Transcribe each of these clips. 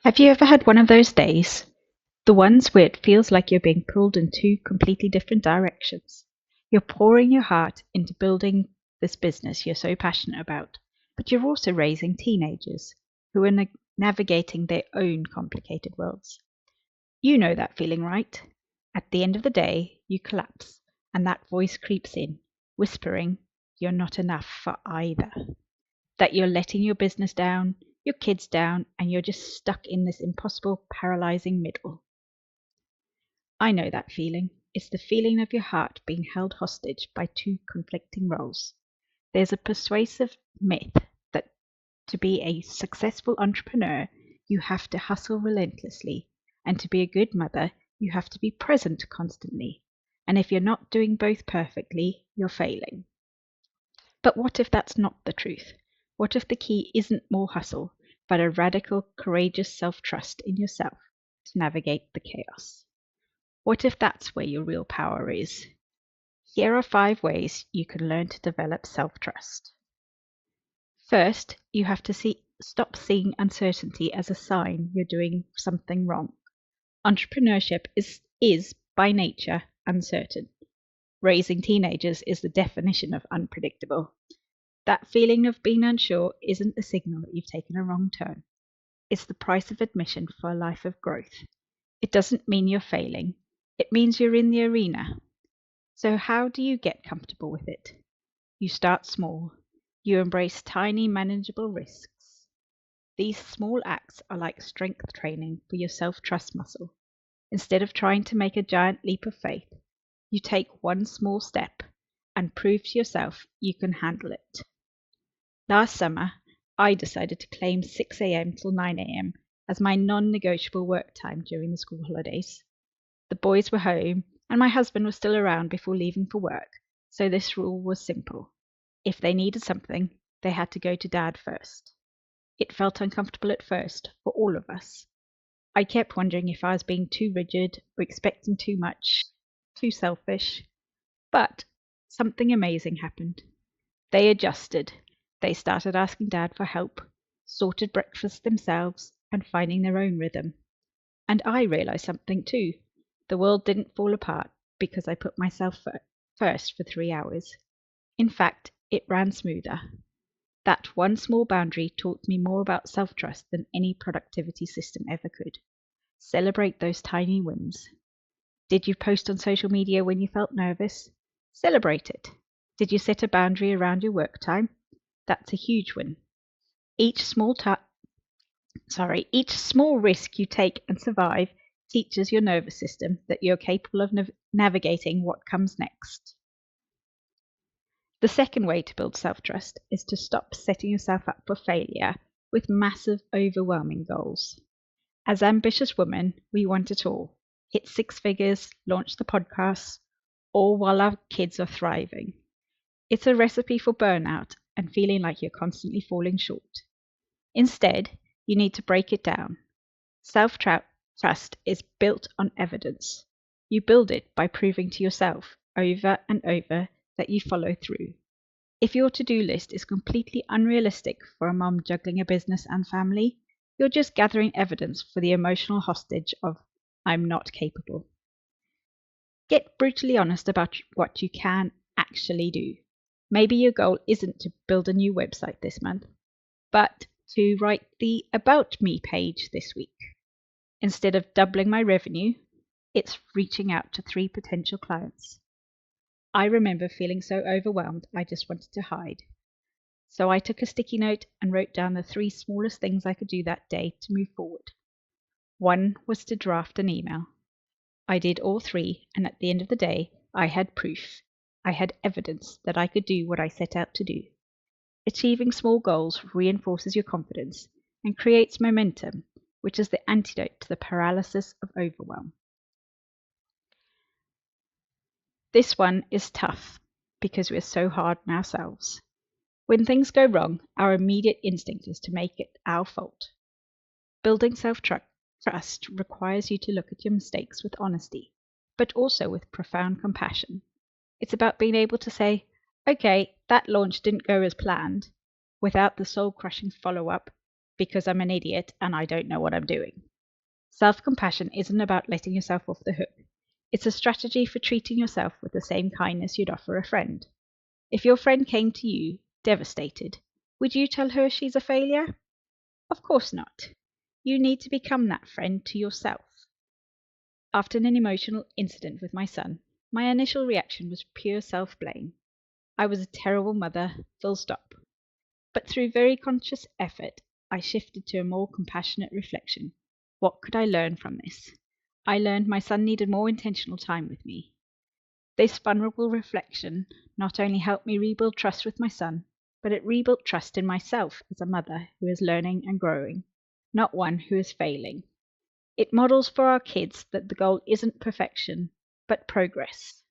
Have you ever had one of those days? The ones where it feels like you're being pulled in two completely different directions. You're pouring your heart into building this business you're so passionate about, but you're also raising teenagers who are navigating their own complicated worlds. You know that feeling, right? At the end of the day, you collapse, and that voice creeps in, whispering, you're not enough for either, that you're letting your business down, your kids down, and you're just stuck in this impossible, paralyzing middle. I know that feeling. It's the feeling of your heart being held hostage by two conflicting roles. There's a persuasive myth that to be a successful entrepreneur, you have to hustle relentlessly, and to be a good mother, you have to be present constantly. And if you're not doing both perfectly, you're failing. But what if that's not the truth? What if the key isn't more hustle, but a radical, courageous self trust in yourself to navigate the chaos? What if that's where your real power is? Here are 5 ways you can learn to develop self trust. First, you have to stop seeing uncertainty as a sign you're doing something wrong. Entrepreneurship is by nature uncertain. Raising teenagers is the definition of unpredictable. That feeling of being unsure isn't a signal that you've taken a wrong turn. It's the price of admission for a life of growth. It doesn't mean you're failing. It means you're in the arena. So how do you get comfortable with it? You start small. You embrace tiny, manageable risks. These small acts are like strength training for your self-trust muscle. Instead of trying to make a giant leap of faith, you take one small step and prove to yourself you can handle it. Last summer, I decided to claim 6 a.m. till 9 a.m. as my non-negotiable work time during the school holidays. The boys were home, and my husband was still around before leaving for work, so this rule was simple. If they needed something, they had to go to Dad first. It felt uncomfortable at first for all of us. I kept wondering if I was being too rigid or expecting too much, too selfish. But something amazing happened. They adjusted. They started asking Dad for help, sorted breakfast themselves, and finding their own rhythm. And I realized something too. The world didn't fall apart because I put myself first for 3 hours. In fact, it ran smoother. That one small boundary taught me more about self trust than any productivity system ever could. Celebrate those tiny wins. Did you post on social media when you felt nervous? Celebrate it. Did you set a boundary around your work time? That's a huge win. Each small each small risk you take and survive teaches your nervous system that you're capable of navigating what comes next. The second way to build self-trust is to stop setting yourself up for failure with massive, overwhelming goals. As ambitious women, we want it all. Hit 6 figures, launch the podcast, all while our kids are thriving. It's a recipe for burnout and feeling like you're constantly falling short. Instead, you need to break it down. Self-trust is built on evidence. You build it by proving to yourself over and over that you follow through. If your to-do list is completely unrealistic for a mom juggling a business and family, you're just gathering evidence for the emotional hostage of I'm not capable. Get brutally honest about what you can actually do. Maybe your goal isn't to build a new website this month, but to write the About Me page this week. Instead of doubling my revenue, it's reaching out to 3 potential clients. I remember feeling so overwhelmed I just wanted to hide. So I took a sticky note and wrote down the 3 smallest things I could do that day to move forward. One was to draft an email. I did all 3, and at the end of the day, I had proof. I had evidence that I could do what I set out to do. Achieving small goals reinforces your confidence and creates momentum, which is the antidote to the paralysis of overwhelm. This one is tough because we're so hard on ourselves. When things go wrong, our immediate instinct is to make it our fault. Building self-trust requires you to look at your mistakes with honesty, but also with profound compassion. It's about being able to say, okay, that launch didn't go as planned, without the soul-crushing follow-up. because I'm an idiot and I don't know what I'm doing. Self-compassion isn't about letting yourself off the hook. It's a strategy for treating yourself with the same kindness you'd offer a friend. If your friend came to you devastated, would you tell her she's a failure? Of course not. You need to become that friend to yourself. After an emotional incident with my son, my initial reaction was pure self-blame. I was a terrible mother, full stop. But through very conscious effort, I shifted to a more compassionate reflection. What could I learn from this? I learned my son needed more intentional time with me. This vulnerable reflection not only helped me rebuild trust with my son, but it rebuilt trust in myself as a mother who is learning and growing, not one who is failing. It models for our kids that the goal isn't perfection, but progress.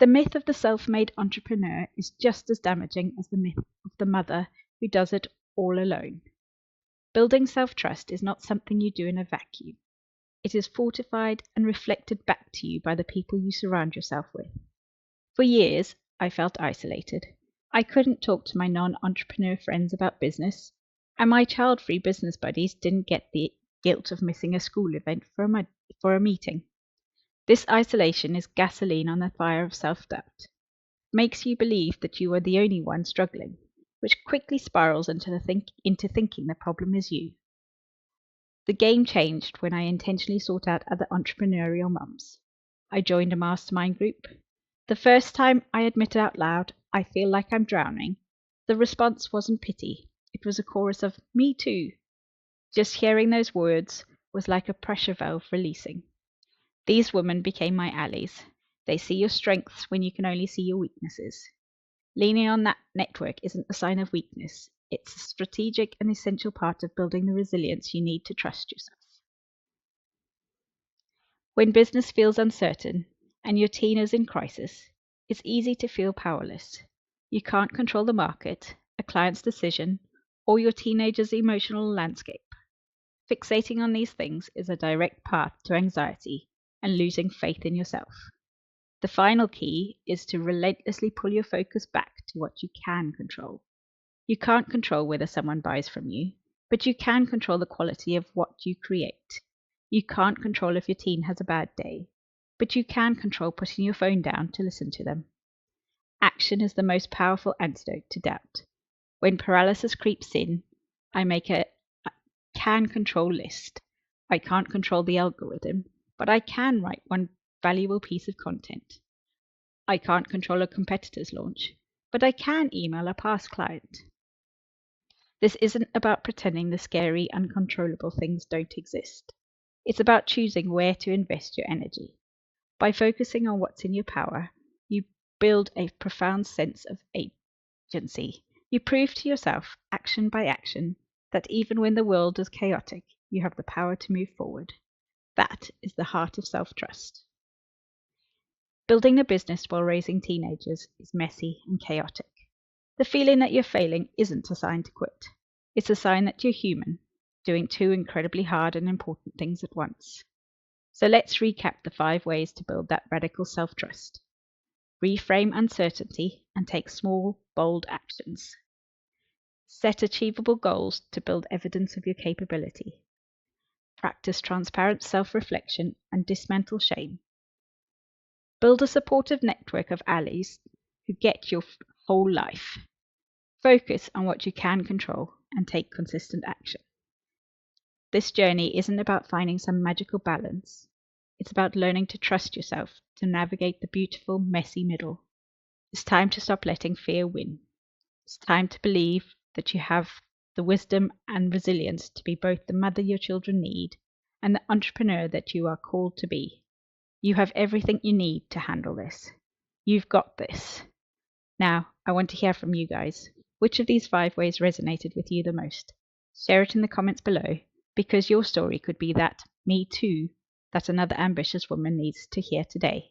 The myth of the self-made entrepreneur is just as damaging as the myth of the mother who does it all alone. Building self-trust is not something you do in a vacuum. It is fortified and reflected back to you by the people you surround yourself with. For years, I felt isolated. I couldn't talk to my non-entrepreneur friends about business, and my child-free business buddies didn't get the guilt of missing a school event for a meeting. This isolation is gasoline on the fire of self-doubt. Makes you believe that you are the only one struggling, which quickly spirals into thinking the problem is you. The game changed when I intentionally sought out other entrepreneurial mums. I joined a mastermind group. The first time I admitted out loud, I feel like I'm drowning, the response wasn't pity. It was a chorus of, me too. Just hearing those words was like a pressure valve releasing. These women became my allies. They see your strengths when you can only see your weaknesses. Leaning on that network isn't a sign of weakness. It's a strategic and essential part of building the resilience you need to trust yourself. When business feels uncertain and your teen is in crisis, it's easy to feel powerless. You can't control the market, a client's decision, or your teenager's emotional landscape. Fixating on these things is a direct path to anxiety and losing faith in yourself. The final key is to relentlessly pull your focus back to what you can control. You can't control whether someone buys from you, but you can control the quality of what you create. You can't control if your teen has a bad day, but you can control putting your phone down to listen to them. Action is the most powerful antidote to doubt. When paralysis creeps in, I make a can control list. I can't control the algorithm, but I can write one valuable piece of content. I can't control a competitor's launch, but I can email a past client. This isn't about pretending the scary, uncontrollable things don't exist. It's about choosing where to invest your energy. By focusing on what's in your power, you build a profound sense of agency. You prove to yourself, action by action, that even when the world is chaotic, you have the power to move forward. That is the heart of self-trust. Building a business while raising teenagers is messy and chaotic. The feeling that you're failing isn't a sign to quit. It's a sign that you're human, doing two incredibly hard and important things at once. So let's recap the 5 ways to build that radical self-trust. Reframe uncertainty and take small, bold actions. Set achievable goals to build evidence of your capability. Practice transparent self-reflection and dismantle shame. Build a supportive network of allies who get your whole life. Focus on what you can control and take consistent action. This journey isn't about finding some magical balance. It's about learning to trust yourself to navigate the beautiful, messy middle. It's time to stop letting fear win. It's time to believe that you have the wisdom and resilience to be both the mother your children need and the entrepreneur that you are called to be. You have everything you need to handle this. You've got this. Now, I want to hear from you guys. Which of these 5 ways resonated with you the most? Share it in the comments below, because your story could be that me too that another ambitious woman needs to hear today.